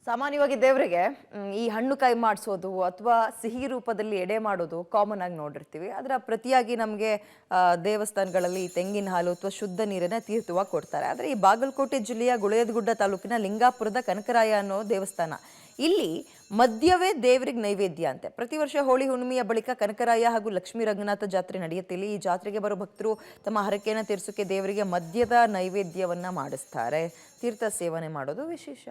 ಸಾಮಾನ್ಯವಾಗಿ ದೇವರಿಗೆ ಈ ಹಣ್ಣು ಕಾಯಿ ಮಾಡಿಸೋದು ಅಥವಾ ಸಿಹಿ ರೂಪದಲ್ಲಿ ಎಡೆ ಮಾಡೋದು ಕಾಮನ್ ಆಗಿ ನೋಡಿರ್ತೀವಿ. ಅದರ ಪ್ರತಿಯಾಗಿ ನಮಗೆ ದೇವಸ್ಥಾನಗಳಲ್ಲಿ ತೆಂಗಿನ ಹಾಲು ಅಥವಾ ಶುದ್ಧ ನೀರನ್ನ ತೀರ್ಥವಾಗಿ ಕೊಡ್ತಾರೆ. ಆದರೆ ಈ ಬಾಗಲಕೋಟೆ ಜಿಲ್ಲೆಯ ಗುಳೇದಗುಡ್ಡ ತಾಲೂಕಿನ ಲಿಂಗಾಪುರದ ಕನಕರಾಯ ಅನ್ನೋ ದೇವಸ್ಥಾನ, ಇಲ್ಲಿ ಮದ್ಯವೇ ದೇವರಿಗೆ ನೈವೇದ್ಯ ಅಂತೆ. ಪ್ರತಿ ವರ್ಷ ಹೋಳಿ ಹುಣ್ಣಿಮೆಯ ಬಳಿಕ ಕನಕರಾಯ ಹಾಗೂ ಲಕ್ಷ್ಮೀ ರಂಗನಾಥ ಜಾತ್ರೆ ನಡೆಯುತ್ತಿಲ್ಲ. ಈ ಜಾತ್ರೆಗೆ ಬರೋ ಭಕ್ತರು ತಮ್ಮ ಹರಕೆಯನ್ನು ತೀರಿಸೋಕೆ ದೇವರಿಗೆ ಮದ್ಯದ ನೈವೇದ್ಯವನ್ನ ಮಾಡಿಸ್ತಾರೆ. ತೀರ್ಥ ಸೇವನೆ ಮಾಡೋದು ವಿಶೇಷ.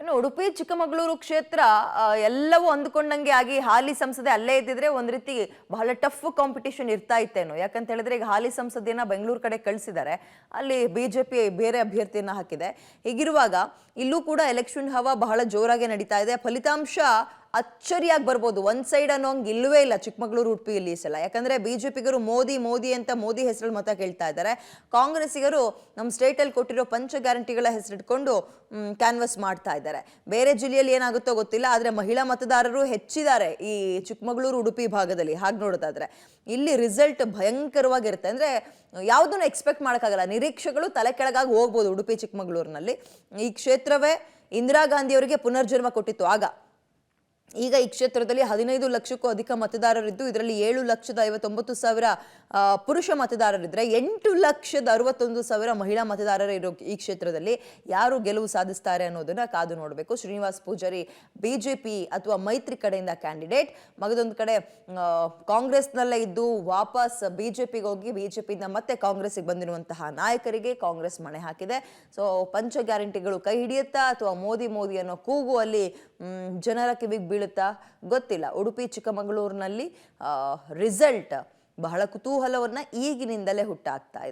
ಇನ್ನು ಉಡುಪಿ ಚಿಕ್ಕಮಗಳೂರು ಕ್ಷೇತ್ರ ಎಲ್ಲವೂ ಅಂದುಕೊಂಡಂಗೆ ಆಗಿ ಹಾಲಿ ಸಂಸದೆ ಅಲ್ಲೇ ಇದ್ದಿದ್ರೆ ಒಂದ್ ರೀತಿ ಬಹಳ ಟಫ್ ಕಾಂಪಿಟೇಷನ್ ಇರ್ತಾ ಇತ್ತೇನೋ. ಯಾಕಂತ ಹೇಳಿದ್ರೆ ಈಗ ಹಾಲಿ ಸಂಸದೆಯನ್ನ ಬೆಂಗಳೂರು ಕಡೆ ಕಳಿಸಿದ್ದಾರೆ, ಅಲ್ಲಿ ಬಿಜೆಪಿ ಬೇರೆ ಅಭ್ಯರ್ಥಿಯನ್ನ ಹಾಕಿದೆ. ಹೀಗಿರುವಾಗ ಇಲ್ಲೂ ಕೂಡ ಎಲೆಕ್ಷನ್ ಹವಾ ಬಹಳ ಜೋರಾಗಿ ನಡೀತಾ ಇದೆ. ಫಲಿತಾಂಶ ಅಚ್ಚರಿಯಾಗಿ ಬರ್ಬೋದು. ಒಂದ್ ಸೈಡ್ ಅನ್ನೋಂಗೆ ಇಲ್ಲವೇ ಇಲ್ಲ ಚಿಕ್ಕಮಗಳೂರು ಉಡುಪಿಯಲ್ಲಿ ಈ ಸಲ. ಯಾಕಂದ್ರೆ ಬಿಜೆಪಿಗರು ಮೋದಿ ಮೋದಿ ಅಂತ ಮೋದಿ ಹೆಸರಲ್ಲಿ ಮತ ಕೇಳ್ತಾ ಇದ್ದಾರೆ. ಕಾಂಗ್ರೆಸ್ಸಿಗರು ನಮ್ಮ ಸ್ಟೇಟಲ್ಲಿ ಕೊಟ್ಟಿರೋ ಪಂಚ ಗ್ಯಾರಂಟಿಗಳ ಹೆಸರಿಟ್ಕೊಂಡು ಕ್ಯಾನ್ವಸ್ ಮಾಡ್ತಾ ಇದ್ದಾರೆ. ಬೇರೆ ಜಿಲ್ಲೆಯಲ್ಲಿ ಏನಾಗುತ್ತೋ ಗೊತ್ತಿಲ್ಲ, ಆದ್ರೆ ಮಹಿಳಾ ಮತದಾರರು ಹೆಚ್ಚಿದ್ದಾರೆ ಈ ಚಿಕ್ಕಮಗಳೂರು ಉಡುಪಿ ಭಾಗದಲ್ಲಿ. ಹಾಗೆ ನೋಡೋದಾದ್ರೆ ಇಲ್ಲಿ ರಿಸಲ್ಟ್ ಭಯಂಕರವಾಗಿರುತ್ತೆ. ಅಂದ್ರೆ ಯಾವುದನ್ನು ಎಕ್ಸ್ಪೆಕ್ಟ್ ಮಾಡೋಕ್ಕಾಗಲ್ಲ. ನಿರೀಕ್ಷೆಗಳು ತಲೆ ಕೆಳಗಾಗಿ ಹೋಗ್ಬೋದು. ಉಡುಪಿ ಚಿಕ್ಕಮಗಳೂರಿನಲ್ಲಿ ಈ ಕ್ಷೇತ್ರವೇ ಇಂದಿರಾ ಗಾಂಧಿ ಅವರಿಗೆ ಪುನರ್ಜನ್ಮ ಕೊಟ್ಟಿತ್ತು ಆಗ. ಈಗ ಈ ಕ್ಷೇತ್ರದಲ್ಲಿ 15 ಲಕ್ಷಕ್ಕೂ ಅಧಿಕ ಮತದಾರರಿದ್ದು ಇದರಲ್ಲಿ 7,59,000 ಪುರುಷ ಮತದಾರರಿದ್ರೆ 8,61,000 ಮಹಿಳಾ ಮತದಾರರು ಇರೋ ಈ ಕ್ಷೇತ್ರದಲ್ಲಿ ಯಾರು ಗೆಲುವು ಸಾಧಿಸ್ತಾರೆ ಅನ್ನೋದನ್ನ ಕಾದು ನೋಡಬೇಕು. ಶ್ರೀನಿವಾಸ್ ಪೂಜಾರಿ ಬಿಜೆಪಿ ಅಥವಾ ಮೈತ್ರಿ ಕಡೆಯಿಂದ ಕ್ಯಾಂಡಿಡೇಟ್, ಮಗದೊಂದು ಕಡೆ ಕಾಂಗ್ರೆಸ್ನಲ್ಲೇ ಇದ್ದು ವಾಪಸ್ ಬಿಜೆಪಿಗೆ ಹೋಗಿ ಬಿಜೆಪಿಯಿಂದ ಮತ್ತೆ ಕಾಂಗ್ರೆಸ್ಗೆ ಬಂದಿರುವಂತಹ ನಾಯಕರಿಗೆ ಕಾಂಗ್ರೆಸ್ ಮಣೆ ಹಾಕಿದೆ. ಸೊ ಪಂಚ ಗ್ಯಾರಂಟಿಗಳು ಕೈ ಹಿಡಿಯುತ್ತಾ ಅಥವಾ ಮೋದಿ ಮೋದಿ ಅನ್ನೋ ಕೂಗು ಅಲ್ಲಿ ಜನರ ಕಿವಿಗೆ ಬೀಳುತ್ತಾ ಗೊತ್ತಿಲ್ಲ. ಉಡುಪಿ ಚಿಕ್ಕಮಗಳೂರಿನಲ್ಲಿ ರಿಸಲ್ಟ್ ಬಹಳ ಕುತೂಹಲವನ್ನ ಈಗಿನಿಂದಲೇ ಹುಟ್ಟಾಕ್ತಾ ಇದೆ.